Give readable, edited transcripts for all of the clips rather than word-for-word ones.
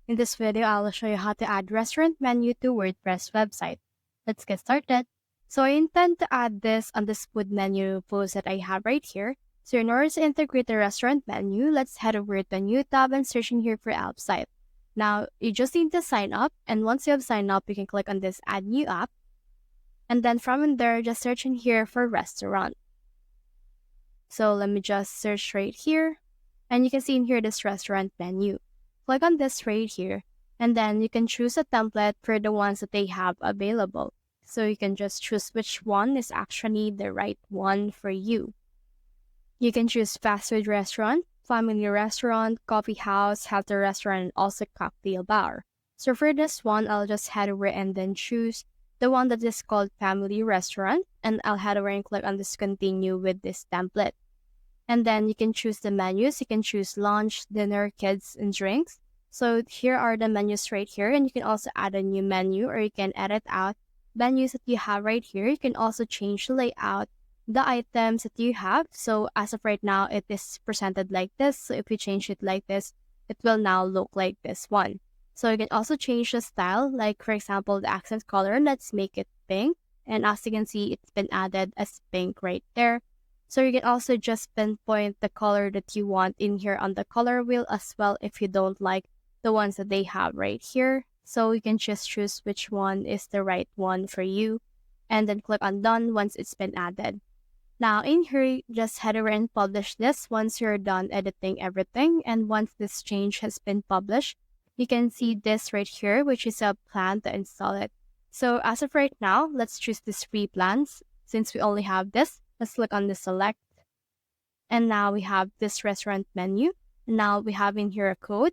In this video, I'll show you how to add restaurant menu to WordPress website. Let's get started. So I intend to add this on this food menu post that I have right here. So in order to integrate the restaurant menu, let's head over to the new tab and search in here for app site. Now, you just need to sign up, and once you have signed up, you can click on this add new app. And then from in there, just search in here for restaurant. So let me just search right here. And you can see in here this restaurant menu. Click on this right here. And then you can choose a template for the ones that they have available. So you can just choose which one is actually the right one for you. You can choose fast food restaurant, family restaurant, coffee house, healthy restaurant, and also cocktail bar. So for this one, I'll just head over and then choose the one that is called family restaurant, and I'll head over and click on this continue with this template. And then you can choose the menus. You can choose lunch, dinner, kids, and drinks. So here are the menus right here, and you can also add a new menu, or you can edit out menus that you have right here. You can also change the layout, the items that you have. So as of right now, it is presented like this. So if you change it like this, it will now look like this one. So you can also change the style, like for example, the accent color. Let's make it pink. And as you can see, it's been added as pink right there. So you can also just pinpoint the color that you want in here on the color wheel as well if you don't like the ones that they have right here. So you can just choose which one is the right one for you and then click on done once it's been added. Now in here, just head over and publish this once you're done editing everything. And once this change has been published, you can see this right here, which is a plan to install it. So as of right now, let's choose this free plans. Since we only have this, let's click on the select. And now we have this restaurant menu. Now we have in here a code.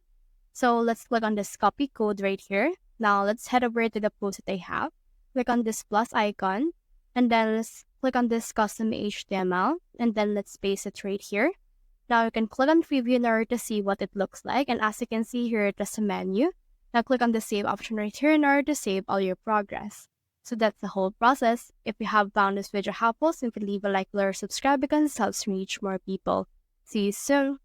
So let's click on this copy code right here. Now let's head over to the post that I have. Click on this plus icon. And then let's click on this custom HTML. And then let's paste it right here. Now you can click on preview in order to see what it looks like. And as you can see here, it has a menu. Now click on the save option right here in order to save all your progress. So that's the whole process. If you have found this video helpful, simply leave a like or subscribe because it helps me reach more people. See you soon.